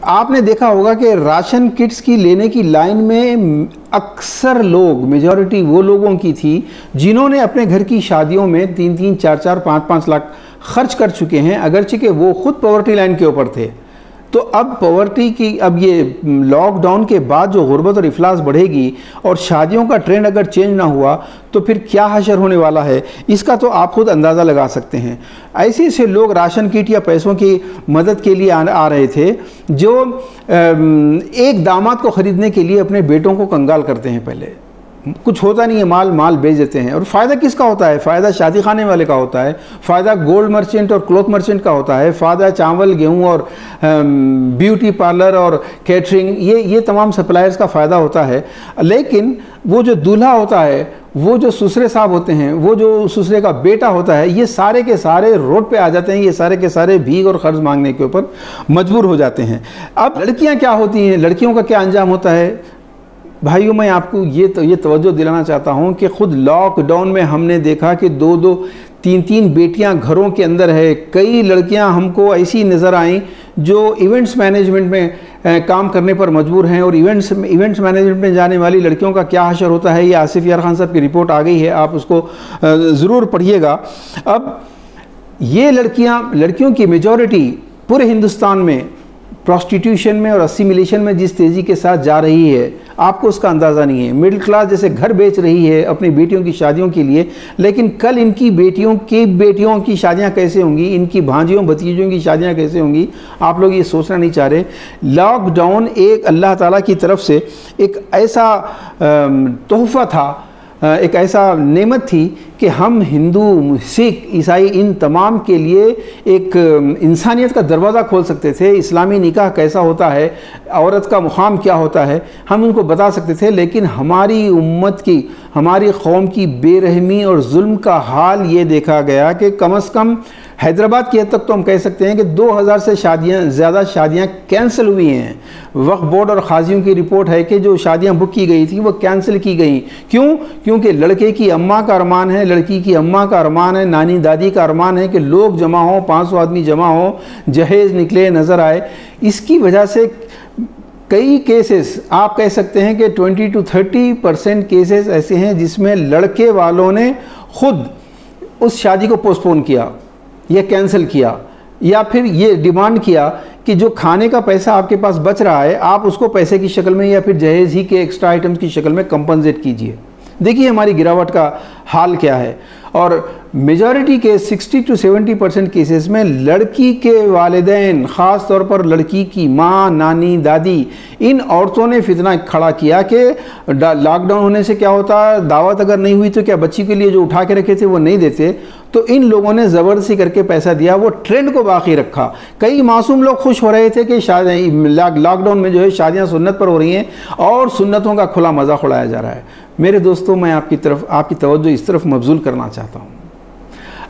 آپ نے دیکھا ہوگا کہ راشن کٹس کی لینے کی لائن میں اکثر لوگ، میجورٹی وہ لوگوں کی تھی جنہوں نے اپنے گھر کی شادیوں میں 3-3, 4-4, 5-5 لاکھ خرچ کر چکے ہیں، اگرچہ کہ وہ خود پاورٹی لائن کے اوپر تھے۔ تو اب پاورٹی کی، اب یہ لاک ڈاؤن کے بعد جو غربت اور افلاس بڑھے گی اور شادیوں کا ٹرینڈ اگر چینج نہ ہوا تو پھر کیا حشر ہونے والا ہے، اس کا تو آپ خود اندازہ لگا سکتے ہیں۔ ایسے سے لوگ راشن کٹ یا پیسوں کی مدد کے لیے آ رہے تھے جو ایک داماد کو خریدنے کے لیے اپنے بیٹوں کو کنگال کرتے ہیں۔ پہلے کچھ ہوتا نہیں ہے، مال بیچ دیتے ہیں، اور فائدہ کس کا ہوتا ہے؟ فائدہ شادی خانے والے کا ہوتا ہے، فائدہ گولڈ مرچنٹ اور کلوتھ مرچنٹ کا ہوتا ہے، فائدہ چاول، گیہوں اور بیوٹی پارلر اور کیٹرنگ، یہ تمام سپلائرز کا فائدہ ہوتا ہے۔ لیکن وہ جو دولہا ہوتا ہے، وہ جو سسرے صاحب ہوتے ہیں، وہ جو سسرے کا بیٹا ہوتا ہے، یہ سارے کے سارے روڈ پہ آ جاتے ہیں، یہ سارے کے سارے بھیک اور قرض مانگنے کے اوپر مجبور ہو جاتے ہیں۔ اب لڑکیاں کیا ہوتی ہیں، لڑکیوں کا کیا انجام ہوتا ہے؟ بھائیوں، میں آپ کو یہ توجہ دلانا چاہتا ہوں کہ خود لاک ڈاؤن میں ہم نے دیکھا کہ 2-2, 3-3 بیٹیاں گھروں کے اندر ہے۔ کئی لڑکیاں ہم کو ایسی نظر آئیں جو ایونٹس مینجمنٹ میں کام کرنے پر مجبور ہیں، اور ایونٹس مینجمنٹ میں جانے والی لڑکیوں کا کیا حشر ہوتا ہے، یہ آصف یار خان صاحب کی رپورٹ آ گئی ہے، آپ اس کو ضرور پڑھیے گا۔ اب یہ لڑکیوں کی میجورٹی پورے ہندوستان میں پروسٹیٹیوشن میں اور اسیمیلیشن میں جس تیزی کے ساتھ جا رہی ہے، آپ کو اس کا اندازہ نہیں ہے۔ مڈل کلاس جیسے گھر بیچ رہی ہے اپنی بیٹیوں کی شادیوں کے لیے، لیکن کل ان کی بیٹیوں کی شادیاں کیسے ہوں گی، ان کی بھانجیوں بھتیجوں کی شادیاں کیسے ہوں گی، آپ لوگ یہ سوچنا نہیں چاہ رہے۔ لاک ڈاؤن ایک اللہ تعالیٰ کی طرف سے ایک ایسا تحفہ تھا، ایک ایسا نعمت تھی کہ ہم ہندو، سکھ، عیسائی ان تمام کے لیے ایک انسانیت کا دروازہ کھول سکتے تھے۔ اسلامی نکاح کیسا ہوتا ہے، عورت کا مقام کیا ہوتا ہے، ہم ان کو بتا سکتے تھے، لیکن ہماری امت کی، ہماری قوم کی بے رحمی اور ظلم کا حال یہ دیکھا گیا کہ کم از کم حیدرآباد کی حد تک تو ہم کہہ سکتے ہیں کہ 2000 سے زیادہ شادیاں کینسل ہوئی ہیں۔ وقف بورڈ اور قاضیوں کی رپورٹ ہے کہ جو شادیاں بک کی گئی تھیں وہ کینسل کی گئیں۔ کیونکہ لڑکے کی اماں کا ارمان ہے، لڑکی کی اماں کا ارمان ہے، نانی دادی کا ارمان ہے کہ لوگ جمع ہوں، 500 آدمی جمع ہوں، جہیز نکلے نظر آئے۔ اس کی وجہ سے کئی کیسز آپ کہہ سکتے ہیں کہ 20 to 30% کیسز ایسے ہیں جس میں لڑکے والوں نے خود اس شادی کو پوسٹ پون کیا یا کینسل کیا، یا پھر یہ ڈیمانڈ کیا کہ جو کھانے کا پیسہ آپ کے پاس بچ رہا ہے آپ اس کو پیسے کی شکل میں یا پھر جہیز ہی کے ایکسٹرا آئٹمز کی شکل میں کمپنسیٹ کیجئے۔ دیکھیے ہماری گراوٹ کا حال کیا ہے، اور میجورٹی کے 60 to 70% کیسز میں لڑکی کے والدین، خاص طور پر لڑکی کی ماں، نانی، دادی، ان عورتوں نے فتنہ کھڑا کیا کہ لاک ڈاؤن ہونے سے کیا ہوتا، دعوت اگر نہیں ہوئی تو کیا بچی کے لیے جو اٹھا کے رکھے تھے وہ نہیں دیتے، تو ان لوگوں نے زبردستی کر کے پیسہ دیا، وہ ٹرینڈ کو باقی رکھا۔ کئی معصوم لوگ خوش ہو رہے تھے کہ لاک ڈاؤن میں جو ہے شادیاں سنت پر ہو رہی ہیں اور سنتوں کا کھلا مذاق اڑایا جا رہا ہے۔ میرے دوستوں، میں آپ کی توجہ اس طرف مبذول کرنا چاہتا ہوں،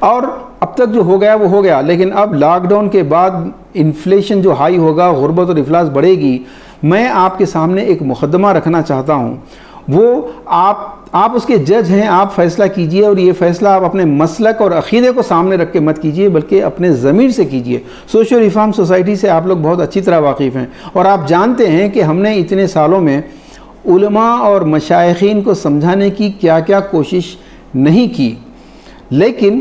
اور اب تک جو ہو گیا وہ ہو گیا، لیکن اب لاک ڈاؤن کے بعد انفلیشن جو ہائی ہوگا، غربت اور افلاس بڑھے گی۔ میں آپ کے سامنے ایک مقدمہ رکھنا چاہتا ہوں، وہ آپ اس کے جج ہیں، آپ فیصلہ کیجئے، اور یہ فیصلہ آپ اپنے مسلک اور عقیدے کو سامنے رکھ کے مت کیجئے بلکہ اپنے ضمیر سے کیجئے۔ سوشل ریفارم سوسائٹی سے آپ لوگ بہت اچھی طرح واقف ہیں، اور آپ جانتے ہیں کہ ہم نے اتنے سالوں میں علماء اور مشائخین کو سمجھانے کی کیا کوشش نہیں کی، لیکن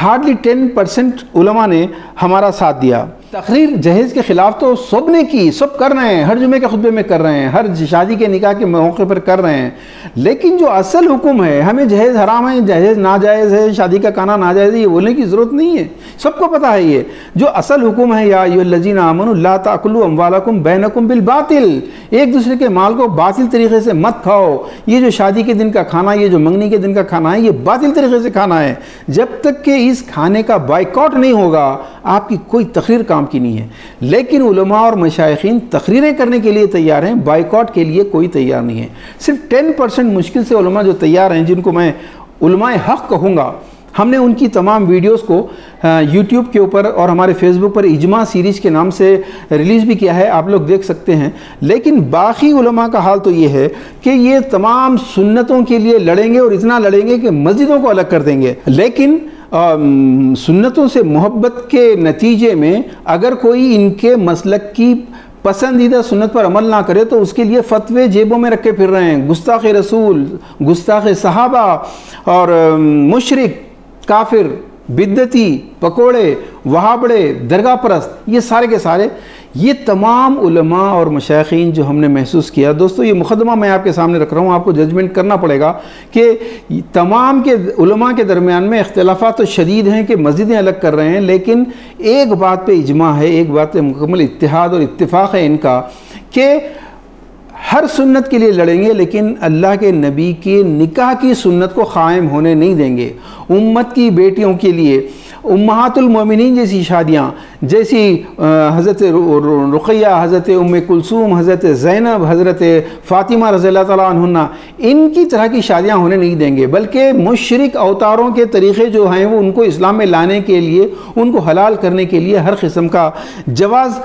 ہارڈلی 10% علماء نے ہمارا ساتھ دیا۔ تقریر جہیز کے خلاف تو سب نے کی، سب کر رہے ہیں، ہر جمعے کے خطبے میں کر رہے ہیں، ہر شادی کے نکاح کے موقع پر کر رہے ہیں، لیکن جو اصل حکم ہے، ہمیں جہیز حرام ہے، جہیز ناجائز ہے، شادی کا کھانا ناجائز ہے، یہ بولنے کی ضرورت نہیں ہے، سب کو پتہ ہے۔ یہ جو اصل حکم ہے، یا ایھا الذین آمنوا لا تاکلوا اموالکم بینکم بالباطل، ایک دوسرے کے مال کو باطل طریقے سے مت کھاؤ۔ یہ جو شادی کے دن کا کھانا، یہ جو منگنی کے دن کا کھانا ہے، یہ باطل طریقے سے کھانا ہے۔ جب تک کہ اس کھانے کا بائیکاٹ نہیں ہوگا، آپ کی کوئی تقریر کام کی نہیں ہے۔ لیکن علماء اور مشائخین تقریریں کرنے کے لیے تیار ہیں، بائیکاٹ کے لیے کوئی تیار نہیں ہے۔ صرف 10% مشکل سے علماء جو تیار ہیں، جن کو میں علماء حق کہوں گا، ہم نے ان کی تمام ویڈیوز کو یوٹیوب کے اوپر اور ہمارے فیس بک پر اجماع سیریز کے نام سے ریلیز بھی کیا ہے، آپ لوگ دیکھ سکتے ہیں۔ لیکن باقی علماء کا حال تو یہ ہے کہ یہ تمام سنتوں کے لیے لڑیں گے، اور اتنا لڑیں گے کہ مسجدوں کو الگ کر دیں گے، لیکن سنتوں سے محبت کے نتیجے میں اگر کوئی ان کے مسلک کی पसंदीदा सुन्नत पर अमल ना करे तो उसके लिए फतवे जेबों में रख के फिर रहे हैं। गुस्ताख रसूल, गुस्ताख सहाबा और मुशरिक, काफिर, बिद्दती, पकोड़े, वहाबड़े, दरगाह परस्त, ये सारे के सारे, ये तमाम उलमा और मशाइखीन जो हमने महसूस किया। दोस्तों ये मुकदमा मैं आपके सामने रख रहा हूँ, आपको जजमेंट करना पड़ेगा कि तमाम के उलमा के दरमियान में इख्तिलाफात तो शदीद हैं कि मस्जिदें अलग कर रहे हैं, लेकिन एक बात पे इजमा है, एक बात पे मुकम्मल इत्तिहाद और इत्तिफाक है इनका कि हर सुन्नत के लिए लड़ेंगे, लेकिन अल्लाह के नबी के निकाह की सुन्नत को क़ायम होने नहीं देंगे। उम्मत की बेटियों के लिए उम्महातुल मोमिनीन जैसी शादियाँ, जैसी हज़रत रुक़ैया, हज़रत उम्मे कुलसूम, हज़रत ज़ैनब, हज़रत फ़ातिमा रज़ियल्लाहु तआला अन्हुन्ना, इनकी तरह की शादियाँ होने नहीं देंगे, बल्कि मुशरिक अवतारों के तरीक़े जो हैं वो उनको इस्लाम में लाने के लिए, उनको हलाल करने के लिए हर किस्म का जवाज़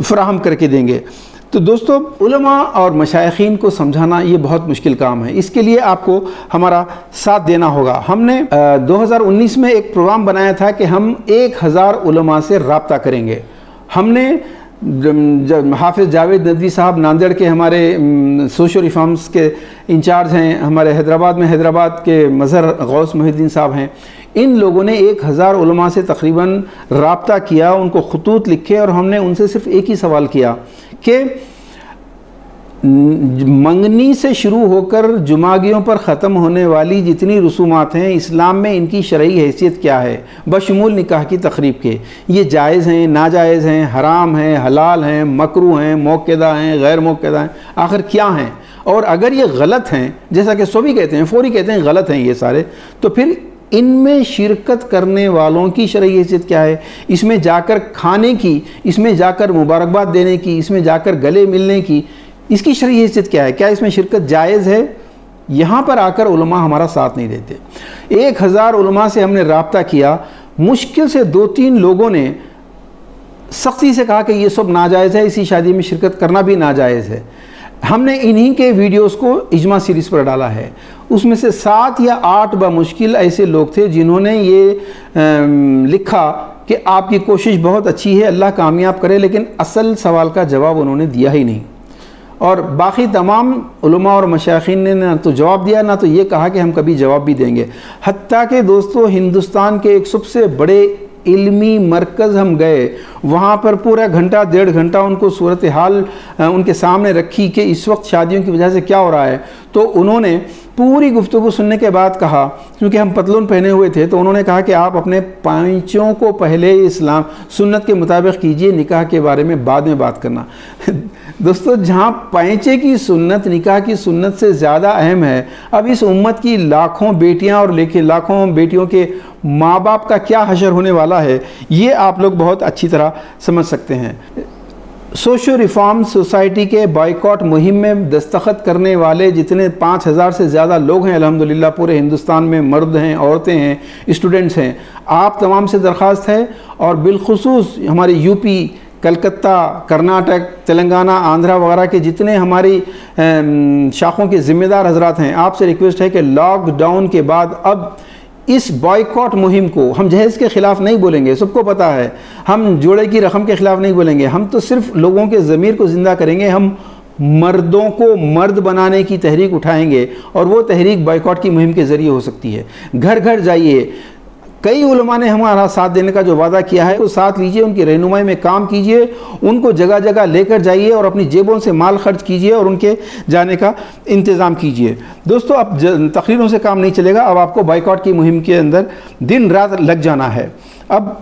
फ़राहम करके देंगे। तो दोस्तों उलमा और मशाइखीन को समझाना ये बहुत मुश्किल काम है, इसके लिए आपको हमारा साथ देना होगा। हमने 2019 में एक प्रोग्राम बनाया था कि हम 1000 उलमा से राब्ता करेंगे। हमने हाफिज़ जावेद नदवी साहब नांदेड़ के हमारे सोशल रिफॉर्म्स के इंचार्ज हैं, हमारे हैदराबाद के मज़हर गौस मुहिद्दीन साहब हैं, इन लोगों ने 1000 उलमा से तकरीबन राब्ता किया, उनको खतूत लिखे और हमने उनसे सिर्फ एक ही सवाल किया कि मंगनी से शुरू होकर जुमागियों पर ख़त्म होने वाली जितनी रसूमात हैं इस्लाम में इनकी शरई हैसियत क्या है, बशमूल निकाह की तक़रीब के। ये जायज़ हैं, नाजायज़ हैं, हराम हैं, हलाल हैं, मकरूह हैं, मौक़दा हैं, गैर मौक़दा हैं, आखिर क्या हैं? और अगर ये गलत हैं, जैसा कि सभी कहते हैं, फौरी कहते हैं गलत हैं ये सारे, तो फिर इनमें शिरकत करने वालों की शरई हैसियत क्या है? इसमें जाकर खाने की, इसमें जाकर मुबारकबाद देने की, इसमें जाकर गले मिलने की, इसकी शरई हैसियत क्या है? क्या इसमें शिरकत जायज़ है? यहाँ पर आकर उलमा हमारा साथ नहीं देते। 1000 उलमा से हमने राब्ता किया, मुश्किल से 2-3 लोगों ने सख्ती से कहा कि ये सब नाजायज़ है, इसी शादी में शिरकत करना भी नाजायज़ है। हमने इन्हीं के वीडियोस को इजमा सीरीज़ पर डाला है। उसमें से 7 या 8 बामुश्किल ऐसे लोग थे जिन्होंने ये लिखा कि आपकी कोशिश बहुत अच्छी है, अल्लाह कामयाब करे, लेकिन असल सवाल का जवाब उन्होंने दिया ही नहीं। और बाकी तमाम उलमा और मशाइखीन ने ना तो जवाब दिया, ना तो ये कहा कि हम कभी जवाब भी देंगे। हत्ता कि दोस्तों हिंदुस्तान के एक सबसे बड़े इल्मी मरकज़ हम गए, वहाँ पर पूरा घंटा 1.5 घंटा उनको सूरत हाल उनके सामने रखी कि इस वक्त शादियों की वजह से क्या हो रहा है। तो उन्होंने पूरी गुफ्तगू सुनने के बाद कहा, क्योंकि हम पतलून पहने हुए थे, तो उन्होंने कहा कि आप अपने पैंचों को पहले इस्लाम सुन्नत के मुताबिक कीजिए, निकाह के बारे में बाद में बात करना। दोस्तों जहाँ पैंचे की सुन्नत निकाह की सुन्नत से ज़्यादा अहम है, अब इस उम्मत की लाखों बेटियाँ और लाखों बेटियों के माँ बाप का क्या हशर होने वाला है, ये आप लोग बहुत अच्छी तरह समझ सकते हैं। सोशल रिफॉर्म सोसाइटी के बाइकॉट मुहिम में दस्तखत करने वाले जितने 5000 से ज़्यादा लोग हैं अल्हम्दुलिल्लाह पूरे हिंदुस्तान में, मर्द हैं, औरतें हैं, स्टूडेंट्स हैं, आप तमाम से दरख्वास्त है, और बिलखुसूस हमारे यूपी, कलकत्ता, कर्नाटक, तेलंगाना, आंध्रा वगैरह के जितने हमारी शाखों के ज़िम्मेदार हजरात हैं, आपसे रिक्वेस्ट है कि लॉकडाउन के बाद अब इस बॉयकॉट मुहिम को, हम जहेज़ के ख़िलाफ़ नहीं बोलेंगे, सबको पता है, हम जोड़े की रकम के ख़िलाफ़ नहीं बोलेंगे, हम तो सिर्फ लोगों के ज़मीर को ज़िंदा करेंगे, हम मर्दों को मर्द बनाने की तहरीक उठाएंगे, और वो तहरीक बॉयकॉट की मुहिम के ज़रिए हो सकती है। घर घर जाइए, कई उलमा ने हमारा साथ देने का जो वादा किया है वो साथ लीजिए, उनकी रहनुमाई में काम कीजिए, उनको जगह जगह लेकर जाइए और अपनी जेबों से माल खर्च कीजिए और उनके जाने का इंतज़ाम कीजिए। दोस्तों अब तकरीरों से काम नहीं चलेगा, अब आपको बाइकॉट की मुहिम के अंदर दिन रात लग जाना है। अब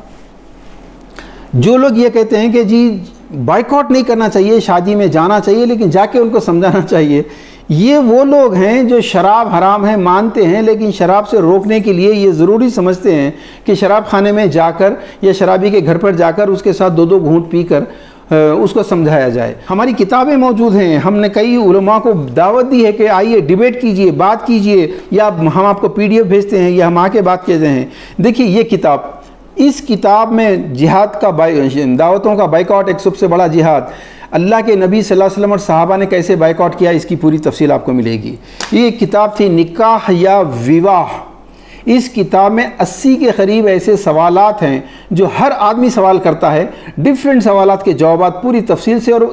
जो लोग ये कहते हैं कि जी बाइकॉट नहीं करना चाहिए, शादी में जाना चाहिए, लेकिन जाके उनको समझाना चाहिए, ये वो लोग हैं जो शराब हराम है मानते हैं, लेकिन शराब से रोकने के लिए ये ज़रूरी समझते हैं कि शराब खाने में जाकर या शराबी के घर पर जाकर उसके साथ 2-2 घूंट पीकर उसको समझाया जाए। हमारी किताबें मौजूद हैं, हमने कई उलमा को दावत दी है कि आइए डिबेट कीजिए, बात कीजिए, या हम आपको PDF भेजते हैं या हम आके बात कहते हैं। देखिए ये किताब, इस किताब में जिहाद का दावतों का बाइकआउट, एक सबसे बड़ा जिहाद, अल्लाह के नबी सल्लल्लाहु अलैहि वसल्लम और सहाबा ने कैसे बाइकआउट किया, इसकी पूरी तफसील आपको मिलेगी। ये किताब थी निकाह या विवाह। इस किताब में 80 के करीब ऐसे सवालात हैं जो हर आदमी सवाल करता है, डिफरेंट सवालात के जवाबात पूरी तफसील से और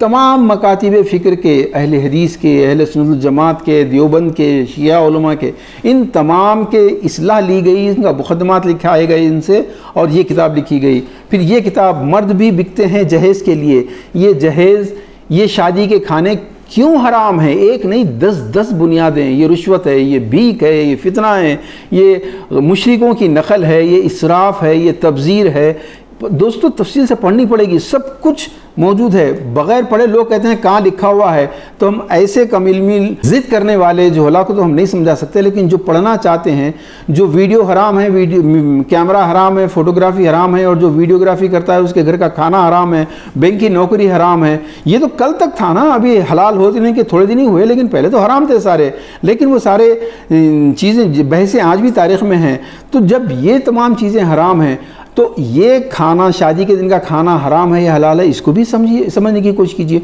तमाम मकातिब फ़िक्र के, अहल हदीस के, अहल सुन्नत जमात के, देवबंद के, शिया उलमा के, इन तमाम के इस्लाह ली गई, इनका मुक़द्दमात लिखाए गए इनसे, और ये किताब लिखी गई। फिर ये किताब मर्द भी बिकते हैं जहेज़ के लिए। ये जहेज़, ये शादी के खाने क्यों हराम है? एक नहीं 10 बुनियादें। ये रुश्वत है, ये भीख है, ये फितना है, ये मुशरिकों की नकल है, ये इसराफ़ है, ये तब्ज़ीर है। दोस्तों तफसील से पढ़नी पड़ेगी, सब कुछ मौजूद है। बग़ैर पढ़े लोग कहते हैं कहाँ लिखा हुआ है, तो हम ऐसे कम इल्मी ज़िद करने वाले जुहला को तो हम नहीं समझा सकते। लेकिन जो पढ़ना चाहते हैं, जो वीडियो हराम है, कैमरा हराम है, फ़ोटोग्राफ़ी हराम है, और जो वीडियोग्राफ़ी करता है उसके घर का खाना हराम है, बैंक की नौकरी हराम है, ये तो कल तक था ना, अभी हलाल होते नहीं कि थोड़े दिन ही हुए, लेकिन पहले तो हराम थे सारे। लेकिन वो सारे चीज़ें, बहसें आज भी तारीख़ में हैं। तो जब ये तमाम चीज़ें हराम हैं, तो ये खाना, शादी के दिन का खाना हराम है या हलाल है, इसको भी समझिए, समझने की कोशिश कीजिए।